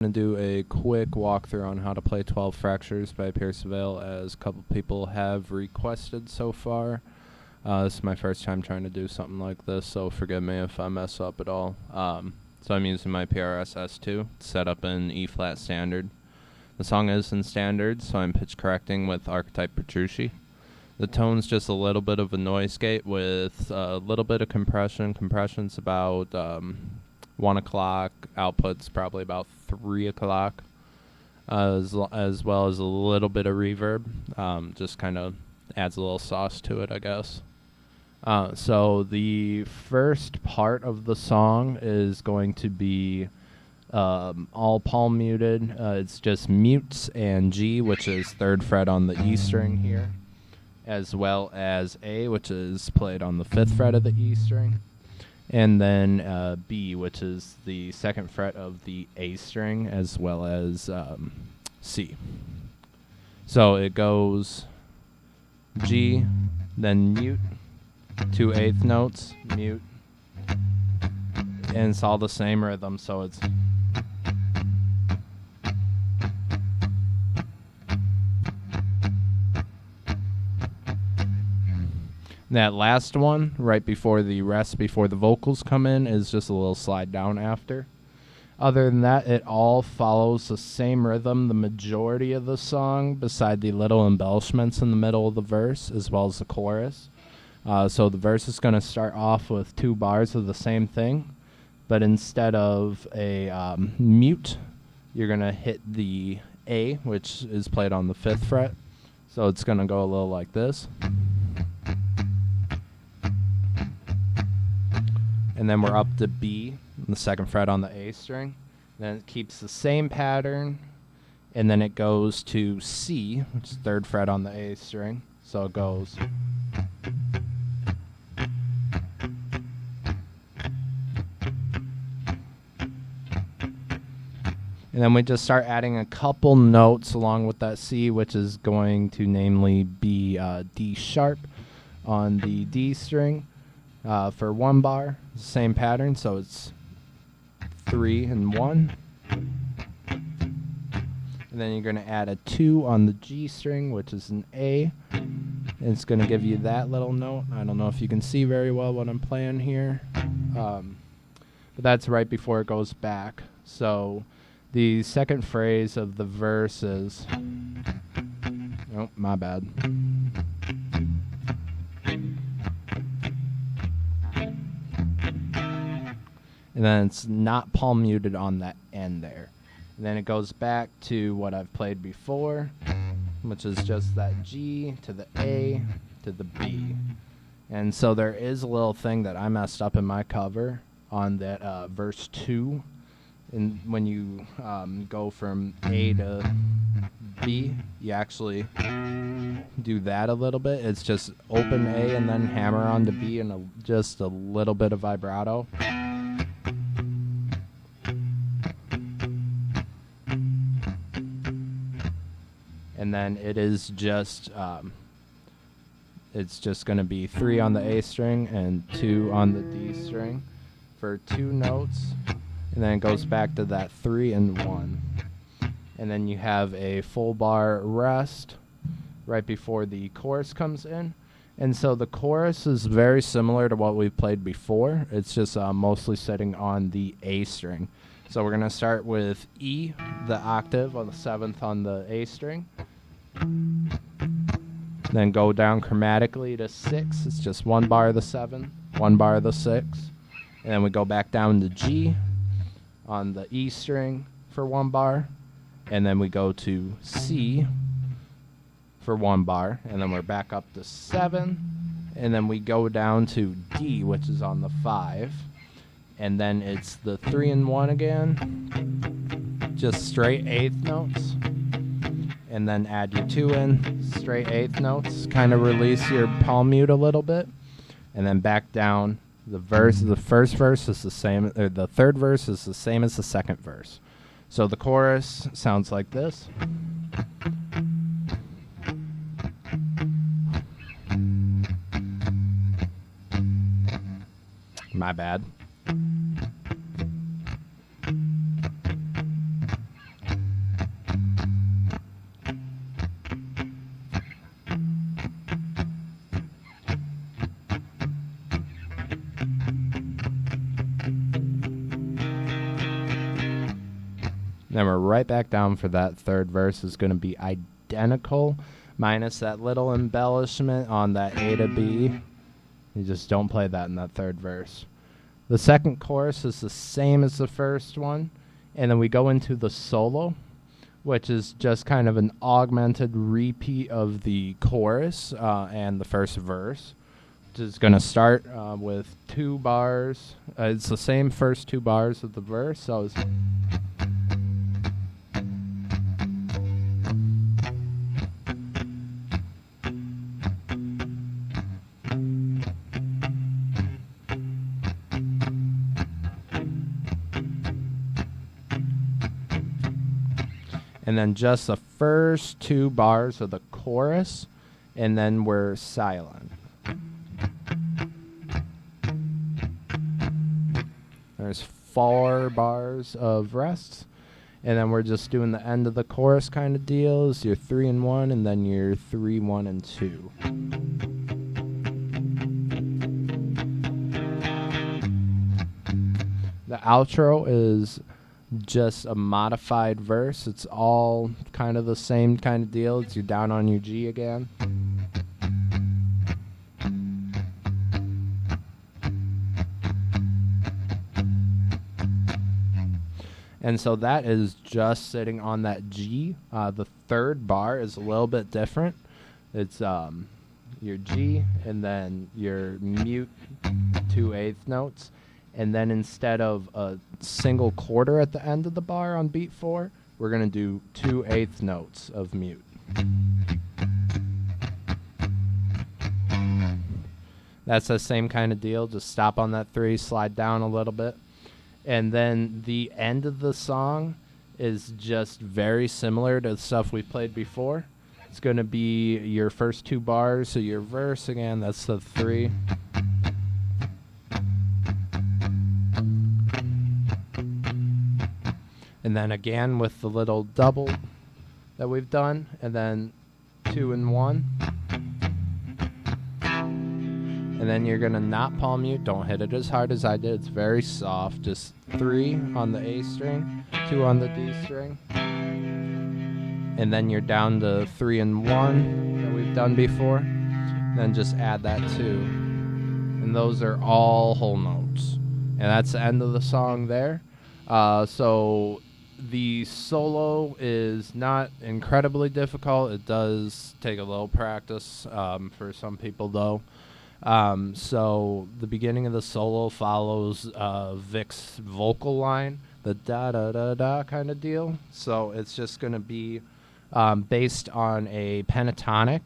going to do a quick walkthrough on how to play 12 Fractures by Percival, as a couple people have requested so far. This is my first time trying to do something like this, so forgive me if I mess up at all. So I'm using my PRS S2, set up in E-flat standard. The song is in standard, so I'm pitch correcting with Archtype Petrucci. The tone's just a little bit of a noise gate with a little bit of compression. Compression's about 1 o'clock, output's probably about 3 o'clock, as well as a little bit of reverb. Just kind of adds a little sauce to it, I guess. So the first part of the song is going to be all palm muted. It's just mutes and G, which is 3rd fret on the E string here, as well as A, which is played on the 5th fret of the E string, and then B, which is the 2nd fret of the A string, as well as C. So it goes G, then mute, 2 8th notes, mute, and it's all the same rhythm, so it's that last one, right before the rest, before the vocals come in, is just a little slide down after. Other than that, it all follows the same rhythm the majority of the song, beside the little embellishments in the middle of the verse, as well as the chorus. So the verse is going to start off with 2 bars of the same thing, but instead of a mute, you're going to hit the A, which is played on the 5th fret. So it's going to go a little like this. And then we're up to B, the 2nd fret on the A string. Then it keeps the same pattern, and then it goes to C, which is 3rd fret on the A string. So it goes. And then we just start adding a couple notes along with that C, which is going to namely be D sharp on the D string. For 1 bar, same pattern, so it's 3 and 1. And then you're going to add a 2 on the G string, which is an A. And it's going to give you that little note. I don't know if you can see very well what I'm playing here. But that's right before it goes back. So the second phrase of the verse is... Oh, my bad. And then it's not palm muted on that end there. And then it goes back to what I've played before, which is just that G to the A to the B. And so there is a little thing that I messed up in my cover on that verse 2. And when you go from A to B, you actually do that a little bit. It's just open A and then hammer on to B and just a little bit of vibrato. And then it is just, it's just going to be 3 on the A string and 2 on the D string for 2 notes. And then it goes back to that 3 and 1. And then you have a full bar rest right before the chorus comes in. And so the chorus is very similar to what we've played before. It's just mostly sitting on the A string. So we're going to start with E, the octave on the 7th on the A string. Then go down chromatically to 6. It's just 1 bar of the 7, 1 bar of the 6. And then we go back down to G on the E string for 1 bar. And then we go to C for 1 bar. And then we're back up to 7. And then we go down to D, which is on the 5. And then it's the 3 and 1 again, just straight 8th notes, and then add your 2 in, straight 8th notes, kind of release your palm mute a little bit, and then back down. The first verse is the same, or the 3rd verse is the same as the 2nd verse. So the chorus sounds like this. My bad. Then we're right back down for that third verse. Is going to be identical, minus that little embellishment on that A to B. You just don't play that in that third verse. The second chorus is the same as the first one, and then we go into the solo, which is just kind of an augmented repeat of the chorus and the first verse, which is going to start with 2 bars. It's the same first 2 bars of the verse, so it's... And then just the first 2 bars of the chorus, and then we're silent. There's 4 bars of rests, and then we're just doing the end of the chorus kind of deals. Your 3 and 1, and then your 3, 1 and 2. The outro is just a modified verse. It's all kind of the same kind of deal. It's you're down on your G again. And so that is just sitting on that G. The third bar is a little bit different. It's your G and then your mute 2/8 notes. And then instead of a single quarter at the end of the bar on beat 4, we're going to do 2/8 notes of mute. That's the same kind of deal. Just stop on that 3, slide down a little bit. And then the end of the song is just very similar to the stuff we played before. It's going to be your first 2 bars, so your verse again, that's the 3. And then again with the little double that we've done, and then 2 and 1. And then you're going to not palm mute. Don't hit it as hard as I did. It's very soft. Just 3 on the A string, 2 on the D string. And then you're down to 3 and 1 that we've done before. Then just add that 2. And those are all whole notes. And that's the end of the song there. So the solo is not incredibly difficult. It does take a little practice for some people, though. So the beginning of the solo follows Vic's vocal line, the da-da-da-da kind of deal. So it's just going to be based on a pentatonic.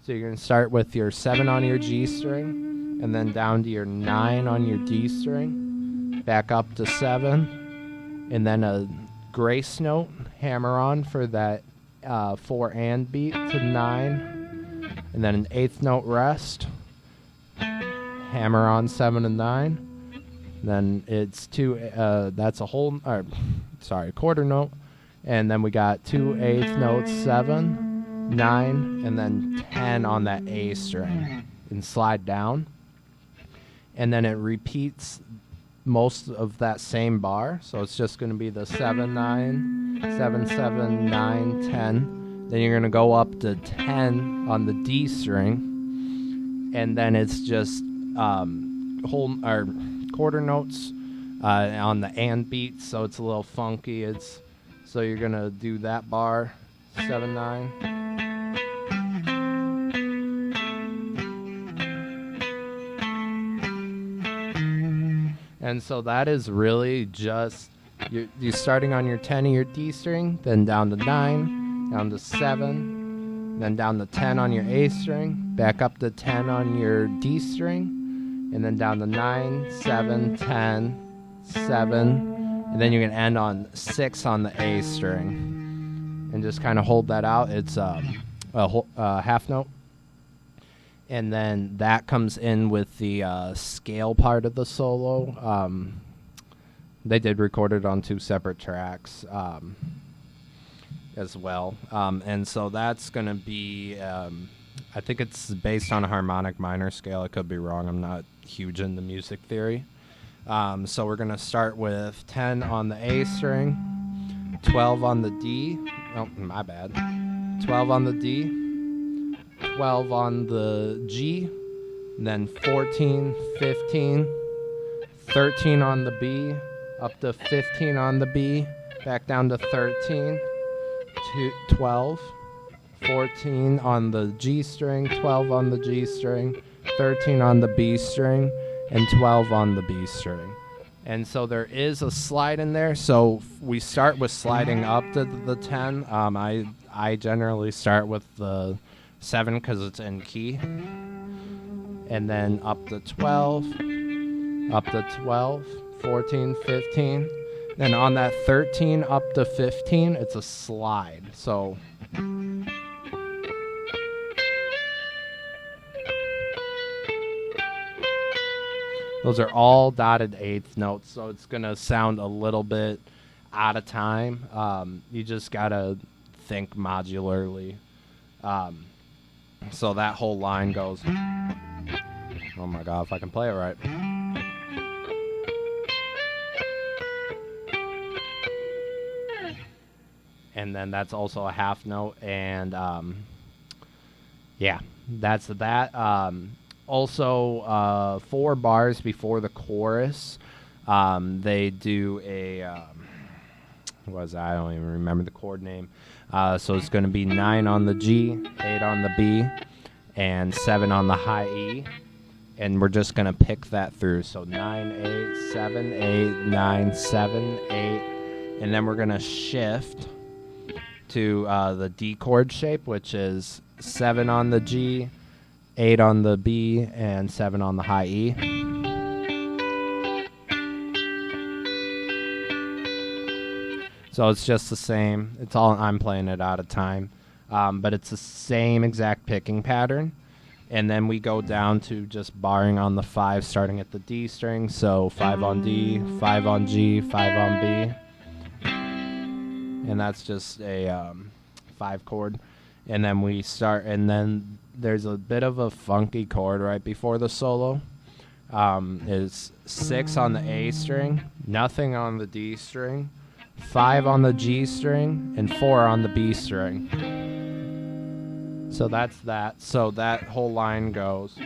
So you're going to start with your 7 on your G string, and then down to your 9 on your D string, back up to 7, and then a grace note, hammer on for that 4 and beat to 9, and then an 8th note rest, hammer on 7 and 9, then it's 2, that's a whole, quarter note, and then we got 2 8th notes, 7, 9, and then 10 on that A string, and slide down, and then it repeats most of that same bar, so it's just going to be the 7 9 7 7 9 10. Then you're going to go up to 10 on the D string, and then it's just whole or quarter notes on the and beat, so it's a little funky. So you're going to do that bar 7 9. And so that is really just, you're starting on your 10 of your D string, then down to 9, down to 7, then down to 10 on your A string, back up to 10 on your D string, and then down to 9, 7, 10, 7, and then you can end on 6 on the A string. And just kind of hold that out. It's a half note. And then that comes in with the scale part of the solo. They did record it on 2 separate tracks as well. And so that's going to be, I think it's based on a harmonic minor scale. I could be wrong. I'm not huge into music theory. So we're going to start with 10 on the A string, 12 on the D. Oh, my bad. 12 on the D, 12 on the G, and then 14, 15, 13 on the B, up to 15 on the B, back down to 13, 12, 14 on the G string, 12 on the G string, 13 on the B string, and 12 on the B string. And so there is a slide in there. So we start with sliding up to the 10. I generally start with the 7 because it's in key. And then up to 12, 14, 15. Then on that 13 up to 15, it's a slide. So those are all dotted eighth notes, so it's going to sound a little bit out of time. You just got to think modularly. So that whole line goes, oh my God, if I can play it right. And then that's also a half note, and yeah, that's that. Also, 4 bars before the chorus, they do a, what was that? I don't even remember the chord name. So it's going to be 9 on the G, 8 on the B, and 7 on the high E. And we're just going to pick that through. So 9, 8, 7, 8, 9, 7, 8. And then we're going to shift to the D chord shape, which is 7 on the G, 8 on the B, and 7 on the high E. So it's just the same. It's all, I'm playing it out of time. But it's the same exact picking pattern. And then we go down to just barring on the 5 starting at the D string. So 5 on D, 5 on G, 5 on B. And that's just a 5 chord. And then we start, and then there's a bit of a funky chord right before the solo. Is 6 on the A string, nothing on the D string, 5 on the G string, and 4 on the B string. So that's that. So that whole line goes.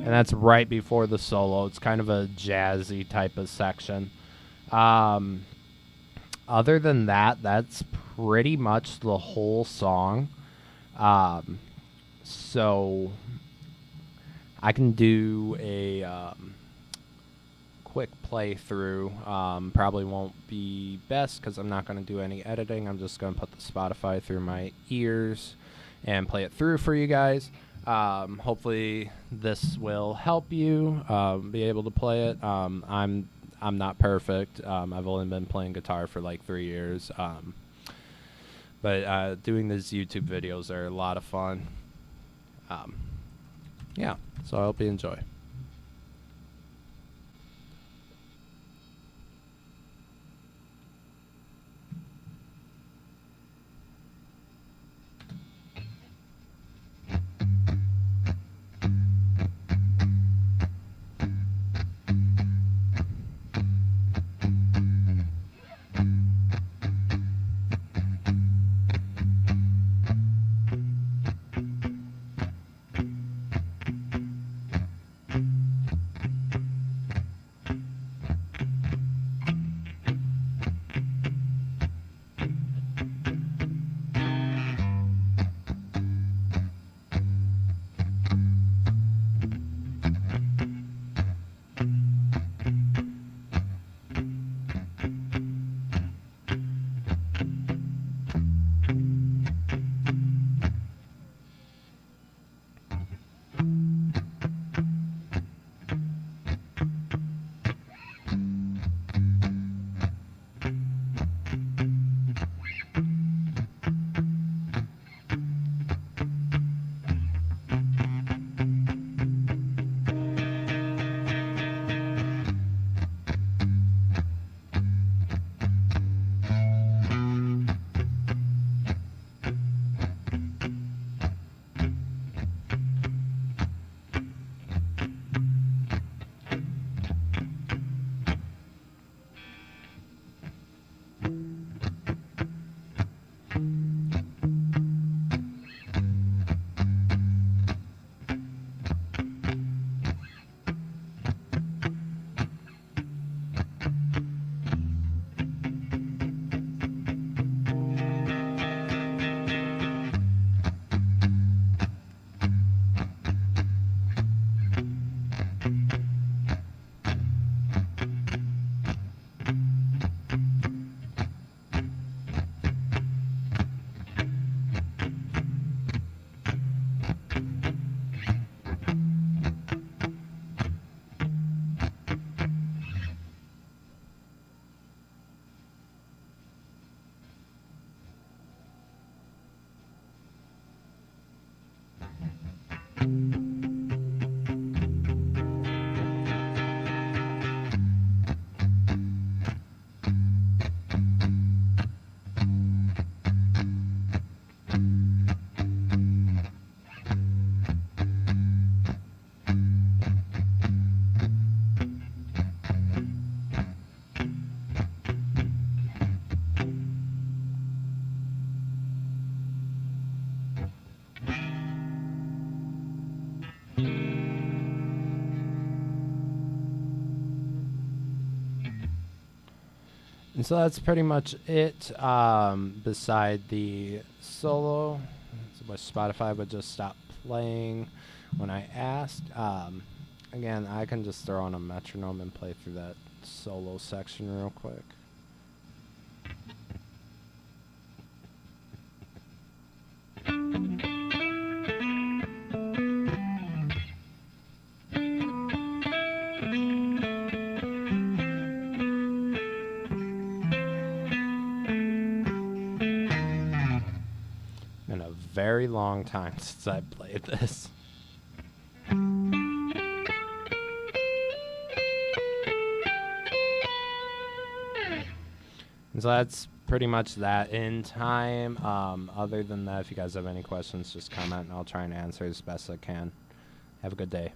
And that's right before the solo. It's kind of a jazzy type of section. Other than that, that's pretty much the whole song. So I can do a quick playthrough. Probably won't be best because I'm not going to do any editing. I'm just going to put the Spotify through my ears and play it through for you guys. Hopefully this will help you be able to play it. I'm not perfect. I've only been playing guitar for like 3 years. But doing these YouTube videos are a lot of fun. Yeah, so I hope you enjoy. And so that's pretty much it. Beside the solo, which Spotify would just stop playing when I asked. Again, I can just throw on a metronome and play through that solo section real quick. Been a very long time since I played this. So that's pretty much that in time. Other than that, if you guys have any questions, just comment and I'll try and answer as best I can. Have a good day.